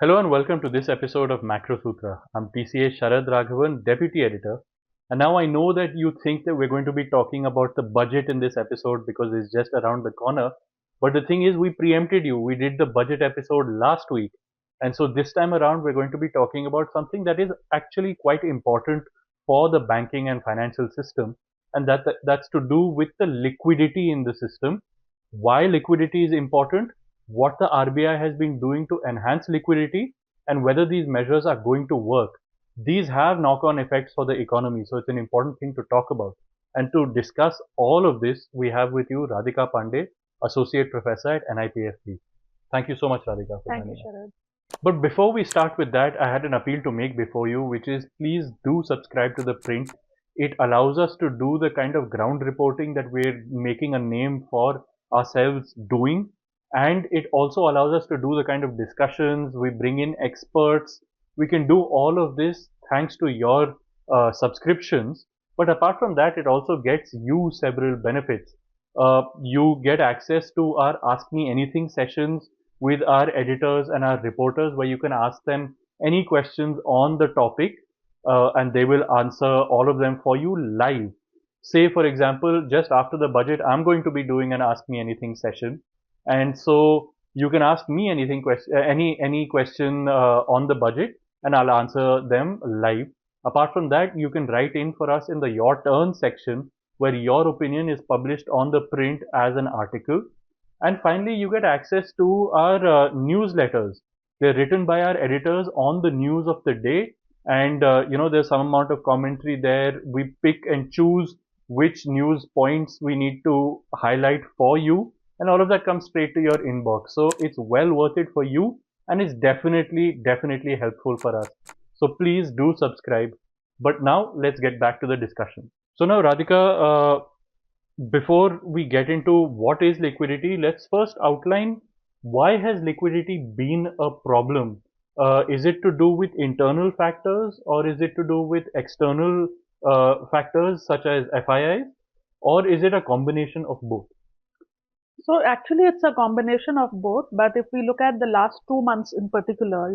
Hello and welcome to this episode of Macro Sutra. I'm PCA Sharad Raghavan, Deputy Editor. And now I know that you think that we're going to be talking about the budget in this episode because it's just around the corner. But the thing is, we preempted you. We did the budget episode last week. And so this time around, we're going to be talking about something that is actually quite important for the banking and financial system. And that's to do with the liquidity in the system. Why liquidity is important, what the RBI has been doing to enhance liquidity, and whether these measures are going to work. These have knock-on effects for the economy, so it's an important thing to talk about. And to discuss all of this, we have with you Radhika Pandey, Associate Professor at NIPFB. Thank you so much, Radhika, for Thank you, joining us. Sharad. But before we start with that, I had an appeal to make before you, which is please do subscribe to ThePrint. It allows us to do the kind of ground reporting that we're making a name for ourselves doing. And it also allows us to do the kind of discussions. We bring in experts. We can do all of this thanks to your subscriptions. But apart from that, it also gets you several benefits. You get access to our Ask Me Anything sessions with our editors and our reporters, where you can ask them any questions on the topic, and they will answer all of them for you live. Say, for example, just after the budget, I'm going to be doing an Ask Me Anything session, and so you can ask me any question on the budget, and I'll answer them live. Apart from that, you can write in for us in the Your Turn section, where your opinion is published on the print as an article. And finally, you get access to our newsletters. They're written by our editors on the news of the day. And, there's some amount of commentary there. We pick and choose which news points we need to highlight for you. And all of that comes straight to your inbox. So it's well worth it for you. And it's definitely helpful for us. So please do subscribe. But now let's get back to the discussion. So now, Radhika, before we get into what is liquidity, let's first outline why has liquidity been a problem? Is it to do with internal factors, or is it to do with external factors such as FIIs, or is it a combination of both? So actually, it's a combination of both. But if we look at the last 2 months in particular,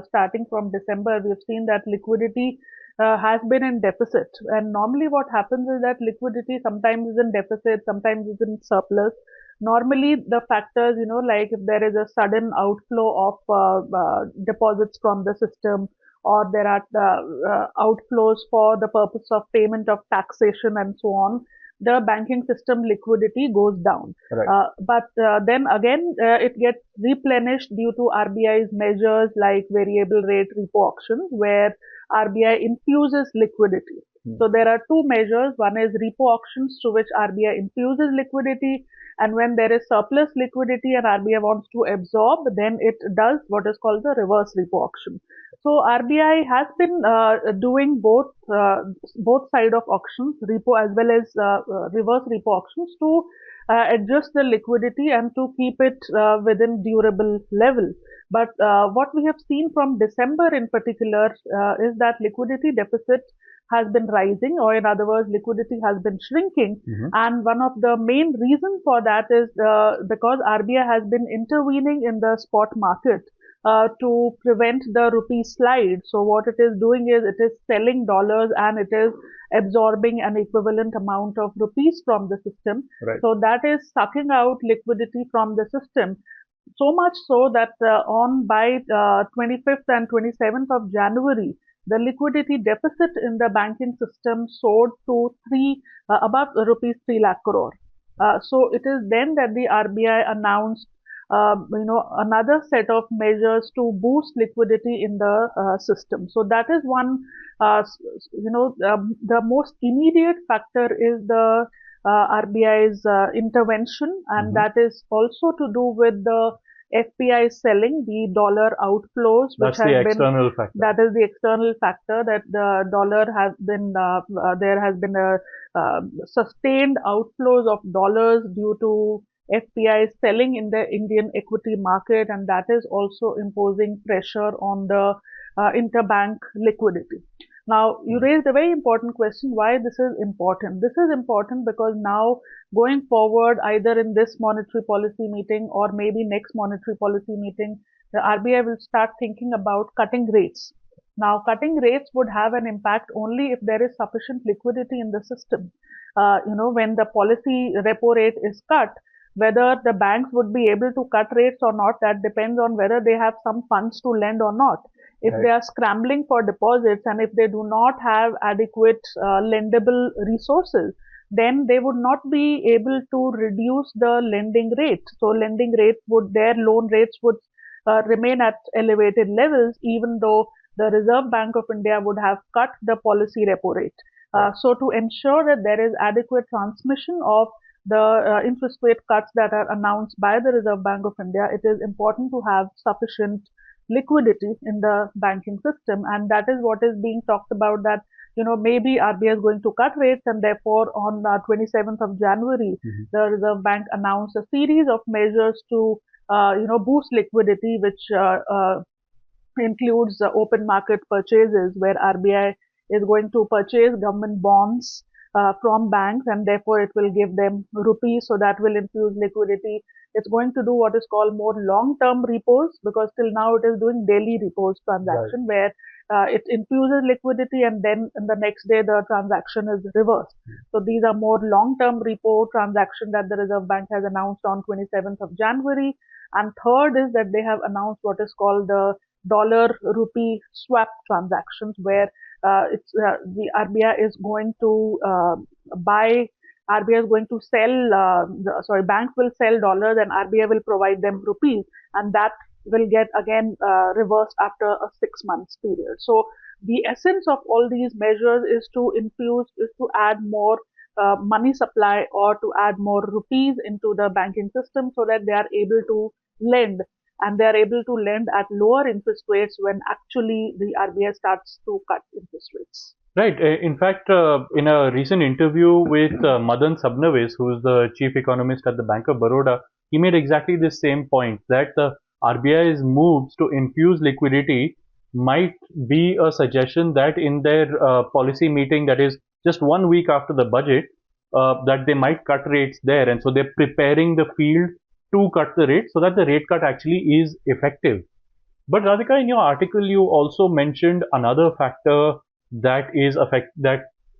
starting from December, we've seen that liquidity has been in deficit. And normally, what happens is that liquidity sometimes is in deficit, sometimes is in surplus. Normally, the factors, like if there is a sudden outflow of deposits from the system, or there are outflows for the purpose of payment of taxation and so on, the banking system liquidity goes down. Right. But then again, it gets replenished due to RBI's measures like variable rate repo auctions, where RBI infuses liquidity. So there are two measures. One is repo auctions, through which RBI infuses liquidity. And when there is surplus liquidity and RBI wants to absorb, then it does what is called the reverse repo auction. So RBI has been doing both side of auctions, repo as well as reverse repo auctions, to adjust the liquidity and to keep it within durable level. But what we have seen from December in particular is that liquidity deficit has been rising, or in other words, liquidity has been shrinking. And one of the main reasons for that is because RBI has been intervening in the spot market to prevent the rupee slide. So what it is doing is it is selling dollars and it is absorbing an equivalent amount of rupees from the system. Right. So that is sucking out liquidity from the system. So much so that by 25th and 27th of January, the liquidity deficit in the banking system soared to above rupees 3 lakh crore. So it is then that the RBI announced another set of measures to boost liquidity in the system. So that is one, the most immediate factor is the RBI's intervention, and that is also to do with the FPI selling, the dollar outflows, which That's the external factor. That is the external factor, that the dollar has been, there has been a sustained outflows of dollars due to FPI selling in the Indian equity market, and that is also imposing pressure on the interbank liquidity. Now, you raised a very important question, why this is important. This is important because now, going forward, either in this monetary policy meeting or maybe next monetary policy meeting, the RBI will start thinking about cutting rates. Now, cutting rates would have an impact only if there is sufficient liquidity in the system. When the policy repo rate is cut, whether the banks would be able to cut rates or not, that depends on whether they have some funds to lend or not. If they are scrambling for deposits and if they do not have adequate lendable resources, then they would not be able to reduce the lending rate. So their loan rates would remain at elevated levels, even though the Reserve Bank of India would have cut the policy repo rate. So to ensure that there is adequate transmission of the interest rate cuts that are announced by the Reserve Bank of India, it is important to have sufficient liquidity in the banking system, and that is what is being talked about, that maybe RBI is going to cut rates, and therefore on 27th of January, the Reserve Bank announced a series of measures to boost liquidity, which includes open market purchases, where RBI is going to purchase government bonds from banks, and therefore it will give them rupees, so that will infuse liquidity. It's going to do what is called more long-term repos, because till now it is doing daily repos transaction, where it infuses liquidity and then in the next day the transaction is reversed. So these are more long-term repo transactions that the Reserve Bank has announced on 27th of January. And third is that they have announced what is called the dollar rupee swap transactions, where the RBI is going to RBI is going to sell, banks will sell dollars and RBI will provide them rupees, and that will get again reversed after a 6 months period. So the essence of all these measures is to add more money supply, or to add more rupees into the banking system, so that they are able to lend, and they are able to lend at lower interest rates when actually the RBI starts to cut interest rates. Right. In fact, in a recent interview with Madan Sabnavis, who is the chief economist at the Bank of Baroda, he made exactly the same point, that the RBI's moves to infuse liquidity might be a suggestion that in their policy meeting, that is just 1 week after the budget, that they might cut rates there. And so they're preparing the field to cut the rate so that the rate cut actually is effective. But Radhika, in your article, you also mentioned another factor that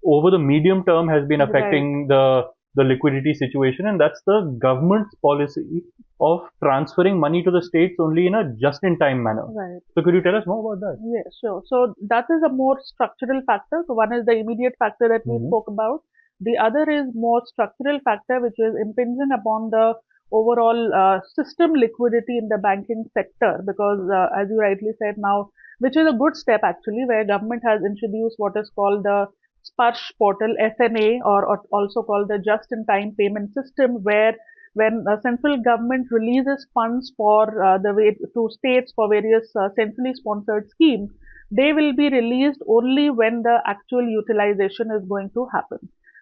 over the medium term has been affecting the liquidity situation, and that's the government's policy of transferring money to the states only in a just-in-time manner. Right. So could you tell us more about that? Yes, sure. So that is a more structural factor. So one is the immediate factor that we spoke about. The other is more structural factor, which is impinging upon the overall system liquidity in the banking sector, because as you rightly said now, which is a good step actually, where government has introduced what is called the Sparsh portal, SNA, or also called the just-in-time payment system, where when central government releases funds for to states for various centrally sponsored schemes, they will be released only when the actual utilization is going to happen.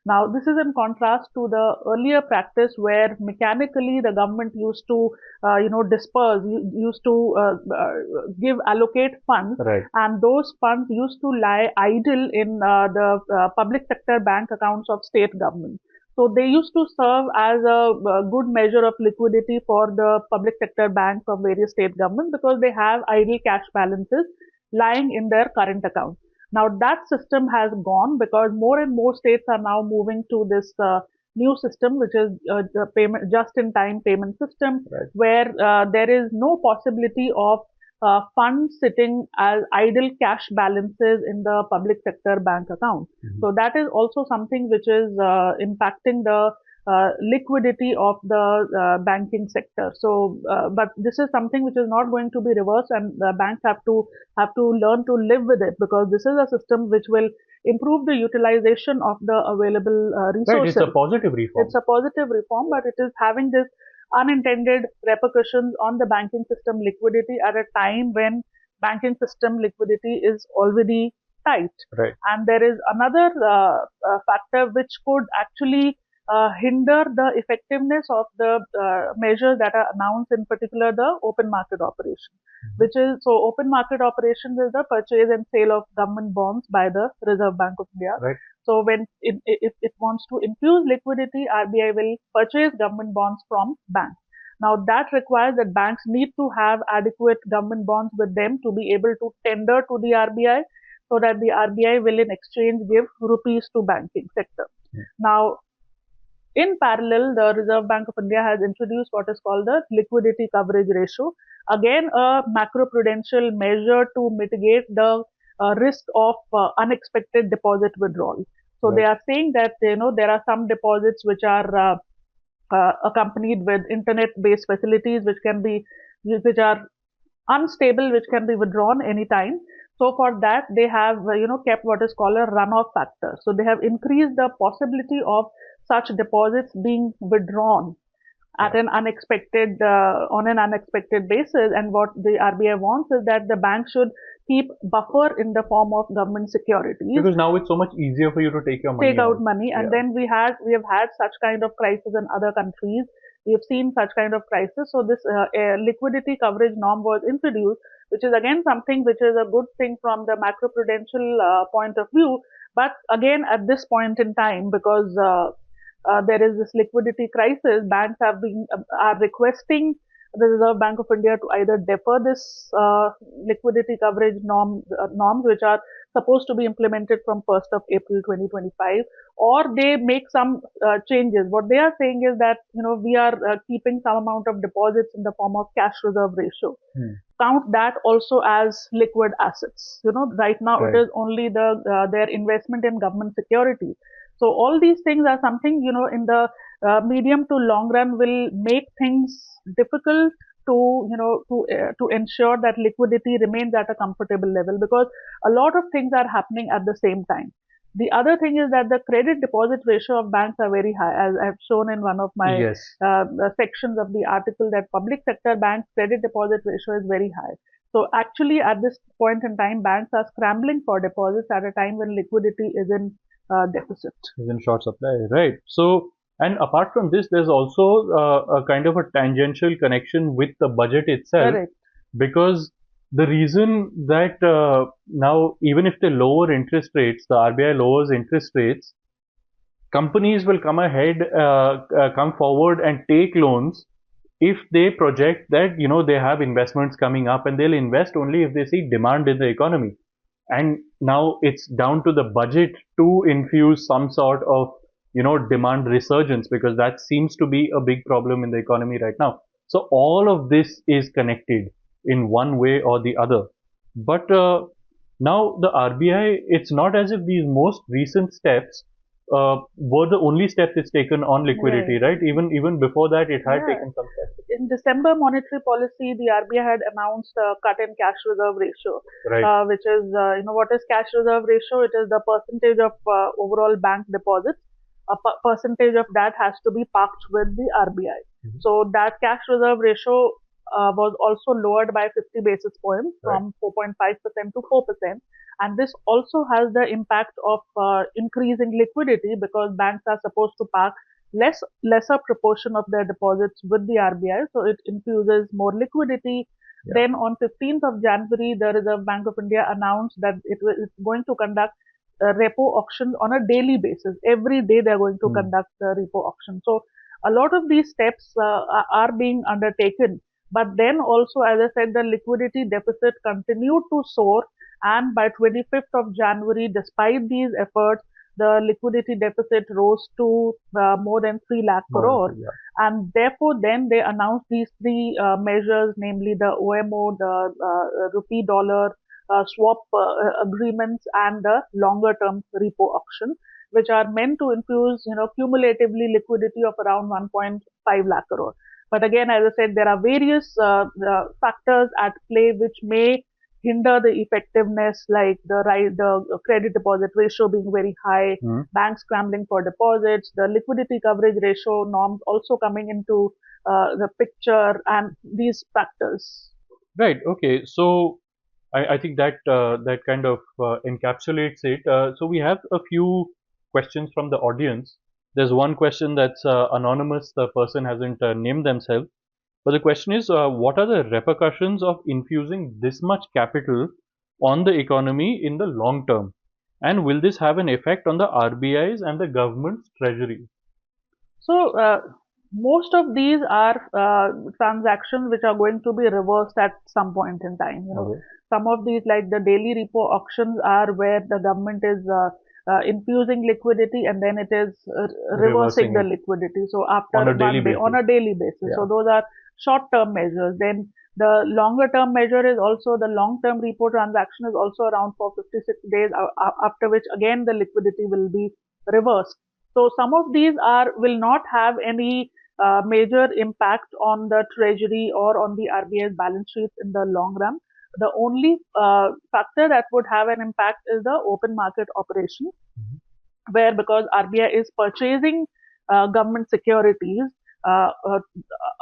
Now, this is in contrast to the earlier practice, where mechanically the government used to, disperse, used to allocate funds, and those funds used to lie idle in the public sector bank accounts of state government. So they used to serve as a good measure of liquidity for the public sector banks of various state governments, because they have idle cash balances lying in their current account. Now that system has gone, because more and more states are now moving to this new system, which is the just-in-time payment system, where there is no possibility of funds sitting as idle cash balances in the public sector bank account. So that is also something which is impacting the liquidity of the banking sector. So, but this is something which is not going to be reversed, and the banks have to learn to live with it, because this is a system which will improve the utilization of the available resources. Right, it's a positive reform. It's a positive reform, but it is having this unintended repercussions on the banking system liquidity at a time when banking system liquidity is already tight. Right. And there is another factor which could actually hinder the effectiveness of the measures that are announced, in particular the open market operation, which is, so open market operations is the purchase and sale of government bonds by the Reserve Bank of India. Right. So when if it wants to infuse liquidity, RBI will purchase government bonds from banks. Now that requires that banks need to have adequate government bonds with them to be able to tender to the RBI, so that the RBI will in exchange give rupees to banking sector. Now, in parallel, the Reserve Bank of India has introduced what is called the liquidity coverage ratio. Again, a macroprudential measure to mitigate the risk of unexpected deposit withdrawal. So they are saying that there are some deposits which are accompanied with internet-based facilities which are unstable, which can be withdrawn anytime. So for that, they have kept what is called a runoff factor. So they have increased the possibility of such deposits being withdrawn at an unexpected on an unexpected basis. And what the RBI wants is that the bank should keep buffer in the form of government securities, because now it's so much easier for you to take your money out money. And then we have had such kind of crisis in other countries. We have seen such kind of crisis. So this liquidity coverage norm was introduced, which is again something which is a good thing from the macroprudential point of view. But again, at this point in time, because there is this liquidity crisis, banks are requesting the Reserve Bank of India to either defer this liquidity coverage norms, which are supposed to be implemented from 1st of April 2025, or they make some changes. What they are saying is that we are keeping some amount of deposits in the form of cash reserve ratio. Count that also as liquid assets. Right now it is only their investment in government securities. So all these things are something in the medium to long run will make things difficult to ensure that liquidity remains at a comfortable level, because a lot of things are happening at the same time. The other thing is that the credit deposit ratio of banks are very high, as I've shown in one of my sections of the article, that public sector banks credit deposit ratio is very high. So actually at this point in time, banks are scrambling for deposits at a time when liquidity is in deficit. Is in short supply, right? So, and apart from this, there's also a kind of a tangential connection with the budget itself. Correct. Because the reason that now, even if they lower interest rates, the RBI lowers interest rates, companies will come ahead, come forward and take loans if they project that they have investments coming up, and they'll invest only if they see demand in the economy. And now it's down to the budget to infuse some sort of demand resurgence, because that seems to be a big problem in the economy right now. So all of this is connected in one way or the other. But now the RBI, it's not as if these most recent steps were the only steps it's taken on liquidity, right? Even before that, it had taken some steps. In December monetary policy, the RBI had announced a cut in cash reserve ratio, which is what is cash reserve ratio? It is the percentage of overall bank deposits. A percentage of that has to be parked with the RBI. So that cash reserve ratio was also lowered by 50 basis points from 4.5% to 4%. And this also has the impact of increasing liquidity, because banks are supposed to park lesser proportion of their deposits with the RBI. So it infuses more liquidity. Then on 15th of January, the Reserve Bank of India announced that it's going to conduct repo auctions on a daily basis. Every day they're going to conduct the repo auction. So a lot of these steps are being undertaken. But then also, as I said, the liquidity deficit continued to soar. And by 25th of January, despite these efforts, the liquidity deficit rose to more than 3 lakh crore. And therefore, then they announced these three measures, namely the OMO, the rupee dollar swap agreements, and the longer term repo auction, which are meant to infuse, cumulatively liquidity of around 1.5 lakh crore. But again, as I said, there are various factors at play which may hinder the effectiveness, like the credit deposit ratio being very high, banks scrambling for deposits, the liquidity coverage ratio norms also coming into the picture, and these factors. Right. Okay. So I think that that kind of encapsulates it. So we have a few questions from the audience. There's one question that's anonymous. The person hasn't named themselves. But the question is, what are the repercussions of infusing this much capital on the economy in the long term? And will this have an effect on the RBI's and the government's treasury? So, most of these are transactions which are going to be reversed at some point in time. Okay. Some of these, like the daily repo auctions, are where the government is infusing liquidity and then it is reversing Reversing the it liquidity. So on after a daily 1 day, on basis. a daily basis. Yeah. So those are short-term measures. Then the longer-term measure is also the long-term repo transaction is also around for 56 days, after which again the liquidity will be reversed. So some of these are will not have any major impact on the treasury or on the RBI's balance sheet in the long run. The only factor that would have an impact is the open market operation, Mhm. where because RBI is purchasing government securities uh, uh,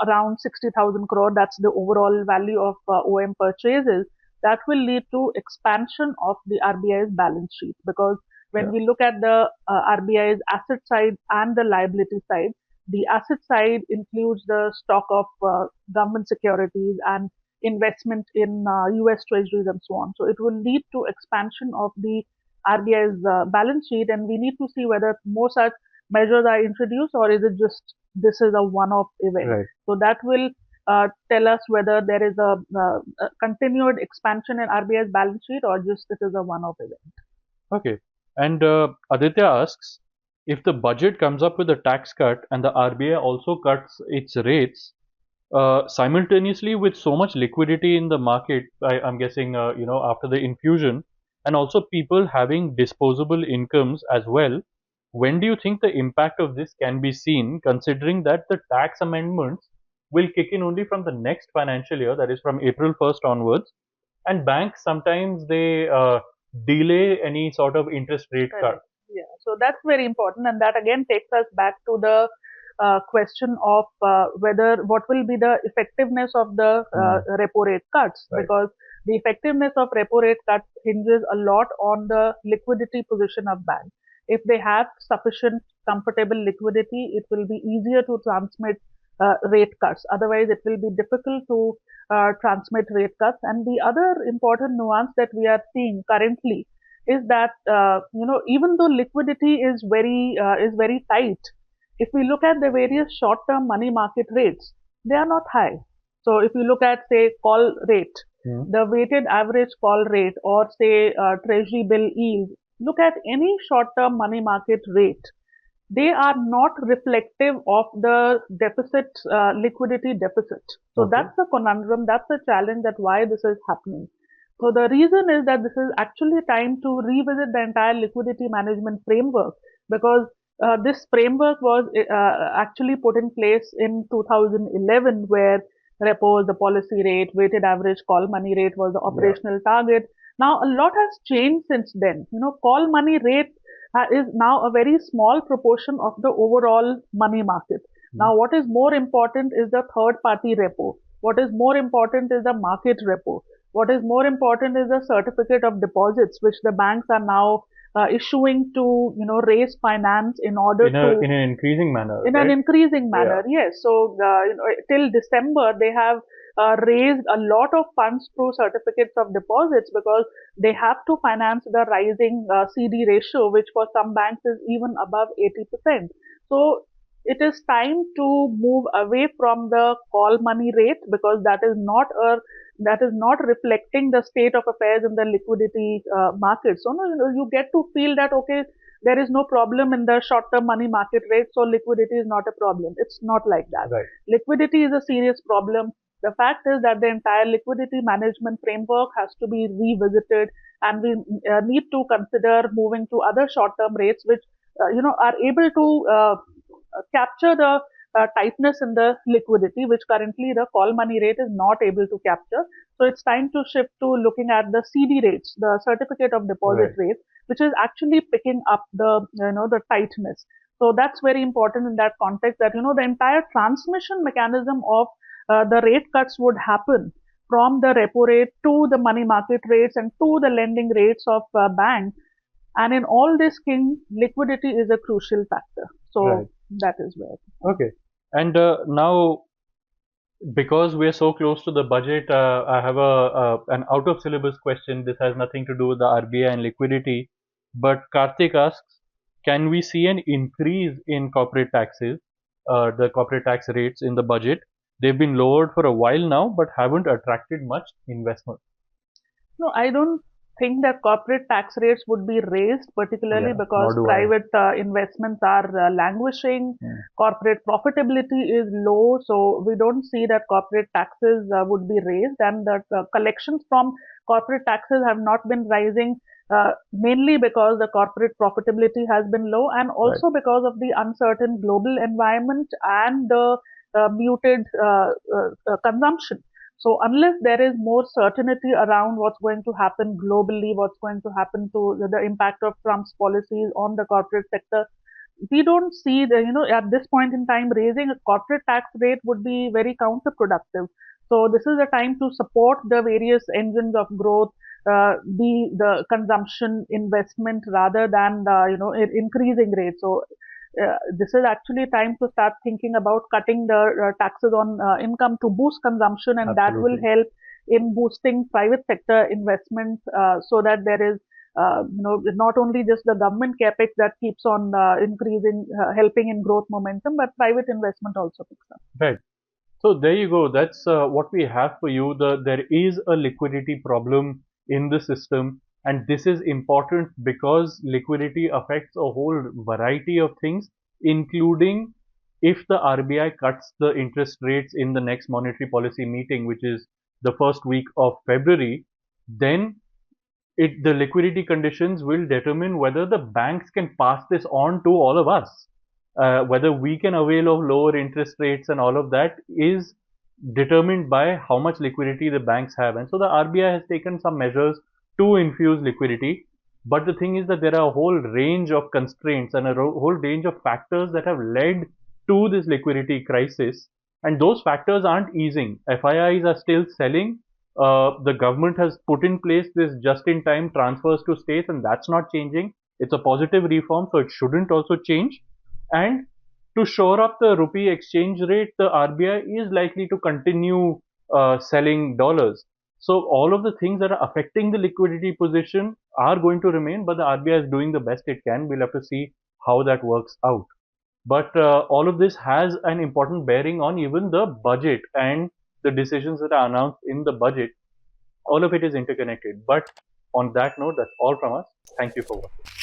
around 60,000 crore, that's the overall value of OM purchases, that will lead to expansion of the RBI's balance sheet. Because when Yeah. we look at the RBI's asset side and the liability side, the asset side includes the stock of government securities and investment in US treasuries and so on. So it will lead to expansion of the RBI's balance sheet, and we need to see whether more such measures are introduced or is it just this is a one-off event. Right. So that will tell us whether there is a continued expansion in RBI's balance sheet or just it is a one-off event. Okay. And Aditya asks, if the budget comes up with a tax cut and the RBI also cuts its rates simultaneously with so much liquidity in the market, I'm guessing, after the infusion, and also people having disposable incomes as well, when do you think the impact of this can be seen, considering that the tax amendments will kick in only from the next financial year, that is from April 1st onwards, and banks sometimes they delay any sort of interest rate cut. Correct. Yeah. So that's very important, and that again takes us back to the question of whether what will be the effectiveness of the repo rate cuts, Right. because the effectiveness of repo rate cuts hinges a lot on the liquidity position of banks. If they have sufficient comfortable liquidity, it will be easier to transmit rate cuts. Otherwise, it will be difficult to transmit rate cuts. And the other important nuance that we are seeing currently is that even though liquidity is very tight, if we look at the various short-term money market rates, they are not high. So if you look at, say, call rate, Hmm. the weighted average call rate, or say treasury bill yield, look at any short-term money market rate, they are not reflective of the deficit, liquidity deficit. So Okay. that's the conundrum, that's the challenge, that why this is happening. So the reason is that this is actually time to revisit the entire liquidity management framework, because this framework was actually put in place in 2011, where repo was the policy rate, weighted average call money rate was the Yeah. operational target. Now a lot has changed since then. Call money rate is now a very small proportion of the overall money market. Hmm. Now, what is more important is the third party repo. What is more important is the market repo. What is more important is the certificate of deposits, which the banks are now issuing to, raise finance in order to, In an increasing manner, in an right? increasing Yeah. manner. Yes. So, till December, they have raised a lot of funds through certificates of deposits, because they have to finance the rising CD ratio, which for some banks is even above 80%. So, it is time to move away from the call money rate, because that is not reflecting the state of affairs in the liquidity market. So, no, you get to feel that, okay, there is no problem in the short term money market rate, so liquidity is not a problem. It's not like that. Right. Liquidity is a serious problem. The fact is that the entire liquidity management framework has to be revisited, and we need to consider moving to other short term rates which are able to capture the tightness in the liquidity, which currently the call money rate is not able to capture. So it's time to shift to looking at the CD rates, the certificate of deposit Right. rate, which is actually picking up the tightness. So that's very important in that context, that the entire transmission mechanism of the rate cuts would happen from the repo rate to the money market rates and to the lending rates of banks. And in all this king, liquidity is a crucial factor. Right. So that is where. Okay. And now, because we are so close to the budget, I have an out of syllabus question. This has nothing to do with the RBI and liquidity. But Karthik asks, can we see an increase in corporate taxes the corporate tax rates in the budget. They've been lowered for a while now, but haven't attracted much investment. No, I don't think that corporate tax rates would be raised, particularly Yeah, because nor do I. private investments are languishing. Mm. Corporate profitability is low, so we don't see that corporate taxes would be raised, and that collections from corporate taxes have not been rising. Mainly because the corporate profitability has been low, and also because of the uncertain global environment and the muted consumption. So unless there is more certainty around what's going to happen globally, what's going to happen to the impact of Trump's policies on the corporate sector, we don't see the, at this point in time, raising a corporate tax rate would be very counterproductive. So this is a time to support the various engines of growth, the consumption investment rather than increasing rates. So this is actually time to start thinking about cutting the taxes on income to boost consumption, and that will help in boosting private sector investments so that there is not only just the government capex that keeps on increasing, helping in growth momentum, but private investment also picks up. Right. So there you go. That's what we have for you. There is a liquidity problem in the system, and this is important because liquidity affects a whole variety of things, including if the RBI cuts the interest rates in the next monetary policy meeting, which is the first week of February, then the liquidity conditions will determine whether the banks can pass this on to all of us. Whether we can avail of lower interest rates and all of that is determined by how much liquidity the banks have. And so the RBI has taken some measures to infuse liquidity. But the thing is that there are a whole range of constraints and a whole range of factors that have led to this liquidity crisis. And those factors aren't easing. FIIs are still selling. The government has put in place this just-in-time transfers to states, and that's not changing. It's a positive reform, so it shouldn't also change. And to shore up the rupee exchange rate, the RBI is likely to continue selling dollars. So all of the things that are affecting the liquidity position are going to remain, but the RBI is doing the best it can. We'll have to see how that works out. But all of this has an important bearing on even the budget and the decisions that are announced in the budget. All of it is interconnected. But on that note, that's all from us. Thank you for watching.